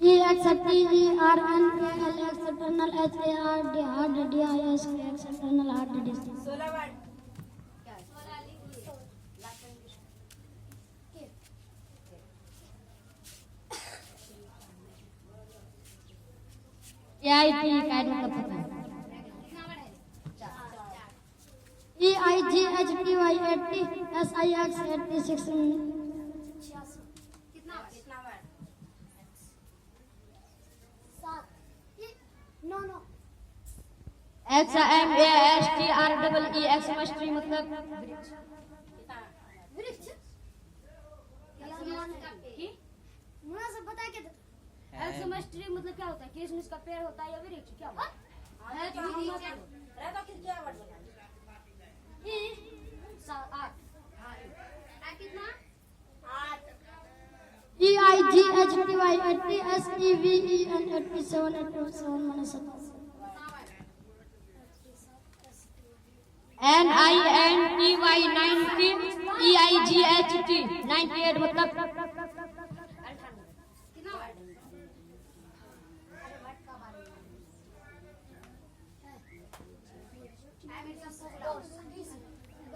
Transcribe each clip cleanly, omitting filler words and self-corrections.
E except T E R N A L X eternal H A R D hard D I S K X eternal hard D S 16 word AI T cat मतलब पता है E I G H T Y 80 S I X 86 कितना word X M A S T R double E X mastry मतलब वृक्ष मुना से बता के एक्समेस्ट्री मतलब क्या होता है? किसमिस का पेड़ होता है या वृक्ष क्या होता है? रहता कितना वर्ड बता कितना 8 E I G H T Y 80 S E V E N 87 87 माने 7 N I N T Y 90 E I G H T 98 मतलब कितना वर्ड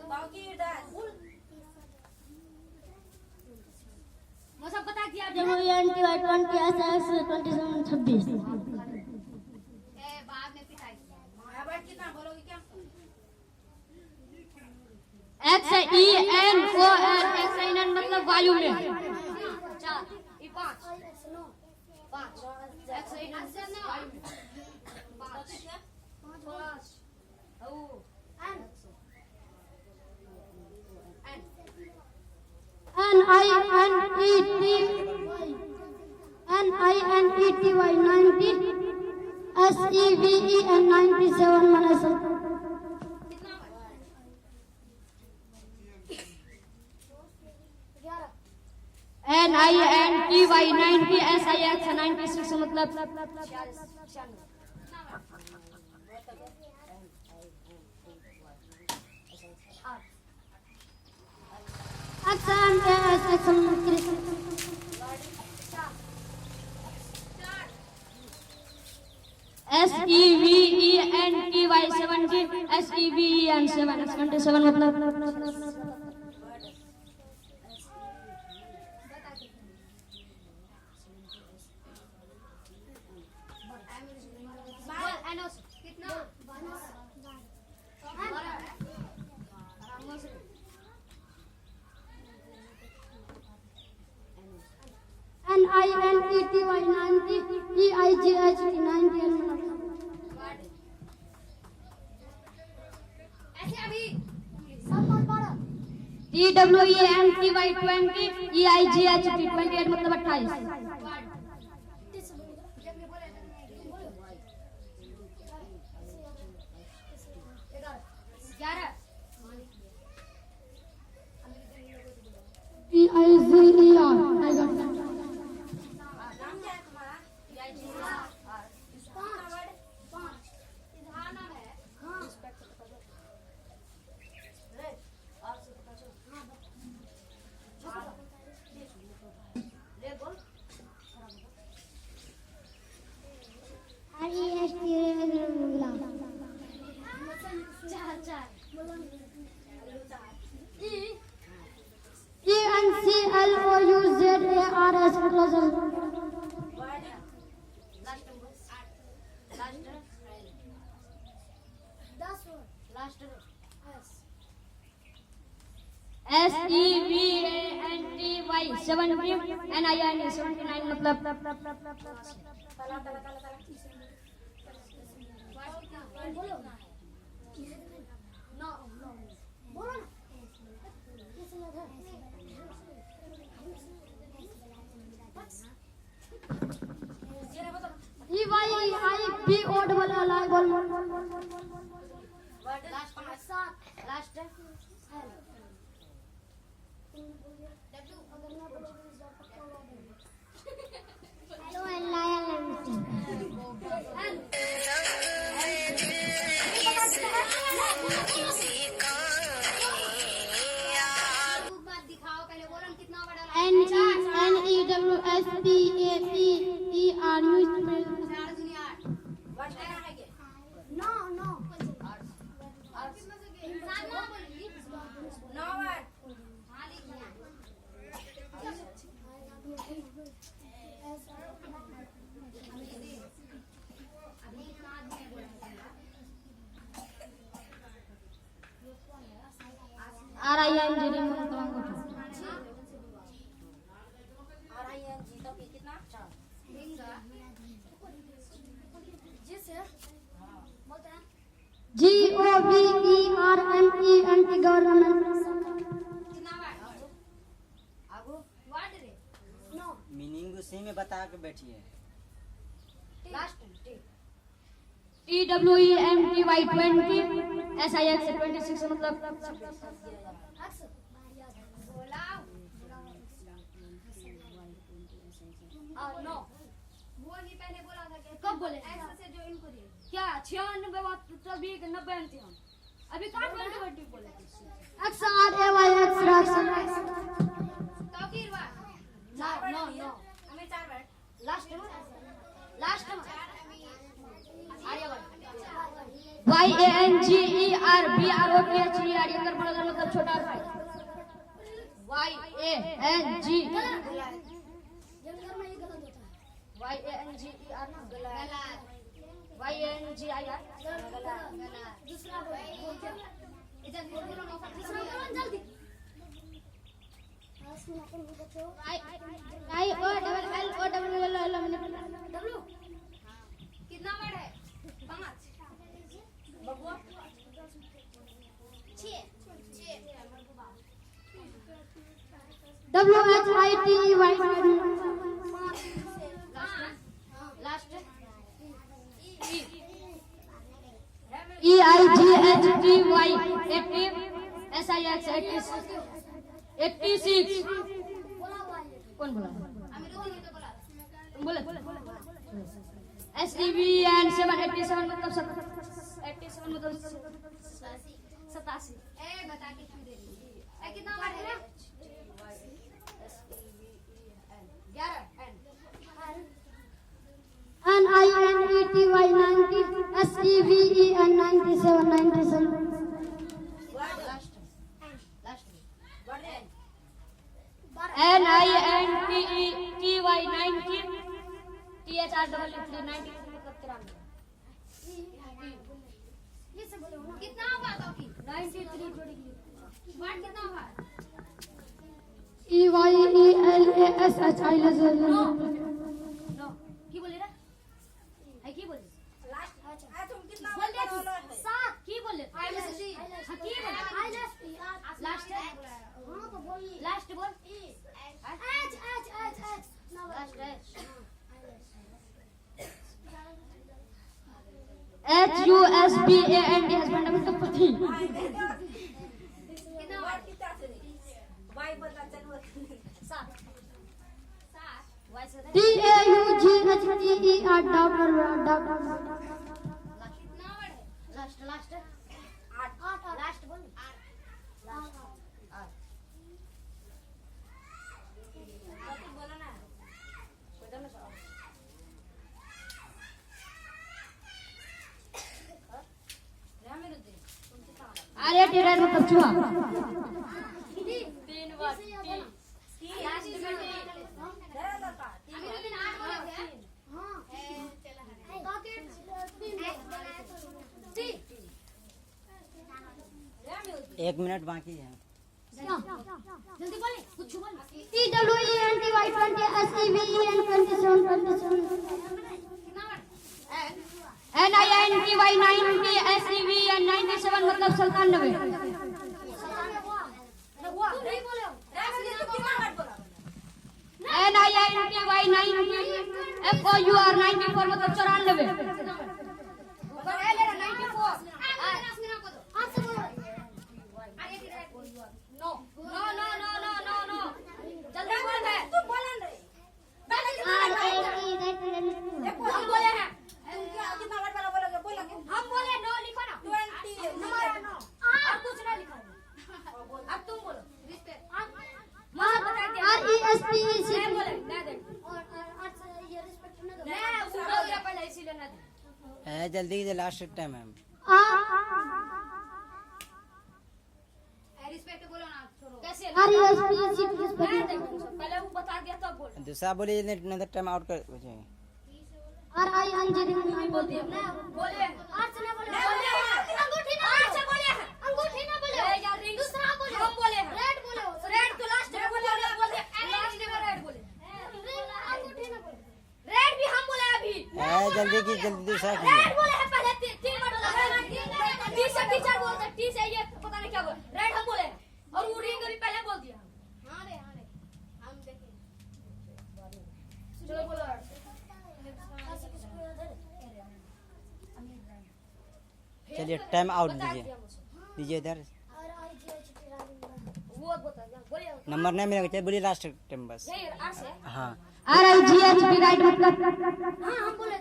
बाकी 10 मुझे बता दिया W E N T Y 20 S X 27 26 बाद में पिटाई वर्ड कितना बोलोगे क्या X E N O N X I N मतलब वायु में 4 ये 5 एक्स ना 5 ओ N I N E T Y 90 S E V E N 97 माने 7 N I N T Y 90 S I X 96 मतलब X M A S X S E V E N T Y 70 S E V E N 7 X 27 मतलब कितना N I N E T Y 90 E I G H T 90 ऐसे अभी T W E N T Y 20 E I G H T 28 मतलब 28 T I Z E R I got that. नाम क्या है तुम्हारा कितना word R E S T E N C L O U Z A R S closer word S E V A N T Y 70 N I N 79 मतलब तला E Y I B O double L I बोल word last Hello L I L M T N E W S T A P E RING RING तक ये कितना? बोलते हैं GOVERNMENT government कितना word आगो वर्ड रे नो मीनिंग उसी में बता के बैठिए। लास्ट TWEMTY 20 SIX 26 मतलब अक्स बोलाओ नो वो नहीं पहले बोला था कि कब बोले ऐसे से जो इनको दिए क्या 96 बात तभी 90 थे हम अभी कहाँ 20 बोले XRAYX तौकीर बात नो नो नो हमें 4 word. Last Aryavart YANGERBROTHER younger बड़ा मतलब छोटा भाई YANG जंगल में ये गलत होता है YANGER ना गलत YANGIR दूसरा बोलो इधर बोलो ना दूसरा बोलो जल्दी सुनो अपन बच्चों डब्लू कितना वर्ड है 5 बबुआ 6 लास्ट EIGHTY 80 SIX 86 बोला हुआ है कौन बोला अमीरुद्दीन ने तो बोला तुम बोले SEVN 787 मतलब 87 मतलब 87 ए बता के क्यों दे रही ए कितना वर्ड है 11 NINETY 90 SEVEN 97 लास्ट वर्ड है। NINTETY 90 THR 90 मतलब 93 ये से बोलो ना कितना हुआ तो की 93 जोड़ेगी वर्ड कितना हुआ EYELASHI नो की बोले रे है की बोले लास्ट तुम कितना बोल दे वर्ड बोलो? 7 की बोले हां की बोले लास्ट है हां तो बोल लास्ट बोल एच लास्ट है HUSBAND हस्बैंड मतलब पति कितना वर्ड कितना से? वाई बता चलो। 7 वैसे DAUGHTER डॉक्टर कितना वर्ड है लास्ट 8 लास्ट बोल 8 तुम बोलो ना। अरे टेरर मतलब चूहा 3 वर्ड लास्ट में अमीरुद्दीन 8 बोले थे हां पॉकेट 3 1 मिनट बाकी है। जल्दी बोले कुछ बोल TWENTY 20 SEVEN 27 कितना वर्ड NINTY 90 SEVEN 97 मतलब 97 तुम नहीं बोले हो कितना वर्ड बोला? NINTY 90 FOUR 94 मतलब 94 ऊपर ए ले 94 हाथ से बोलो no no no no no no no जल्दी बोल दे तुम बोला नहीं। पहले कितना वर्ड बोला? हम बोले हैं तुम क्या कितना वर्ड वाला बोलोगे? बोलो कि हम बोले नो लिखो ना 20 नंबर नो और कुछ ना लिखा अब तुम बोलो रिस्पेक्ट मत बता के RESPEC मैं बोले ना दे और ये रिस्पेक्ट ना मैं बोल दिया पहले इसीलिए ना दे जल्दी से लास्ट टाइम है। रिस्पेक्ट बोलो ना छोड़ो कैसे R E S P C T S पहले वो बता दिया तब बोल दूसरा बोलिए नहीं टाइम आउट कर बचे आर आई एन जी नहीं बोल दिया बोले आर से ना बोले बोले अंगूठी ना आर से बोले अंगूठी ना बोले ए यार रिंग दूसरा बोले हम बोले रेड बोले रेड तो लास्ट में बोले लास्ट में रेड बोले अंगूठी ना बोले रेड भी हम बोले अभी जल्दी की जल्दी दूसरा रेड कीजिए बोले हैं पहले तीन बार टी से टीचर बोलते टी से ये पता नहीं क्या बोले रेड हम बोले और वो रिंग भी पहले बोल दिया हां रे हम देखें चलो बोलो चलिए टाइम आउट दीजिए इधर और आई जी एच टी रानी वो बता दिया बोलिए नंबर नहीं मिलेगा चाहिए बोलिए लास्ट टाइम बस यही आर से हाँ are I ji H T right हां हम बोले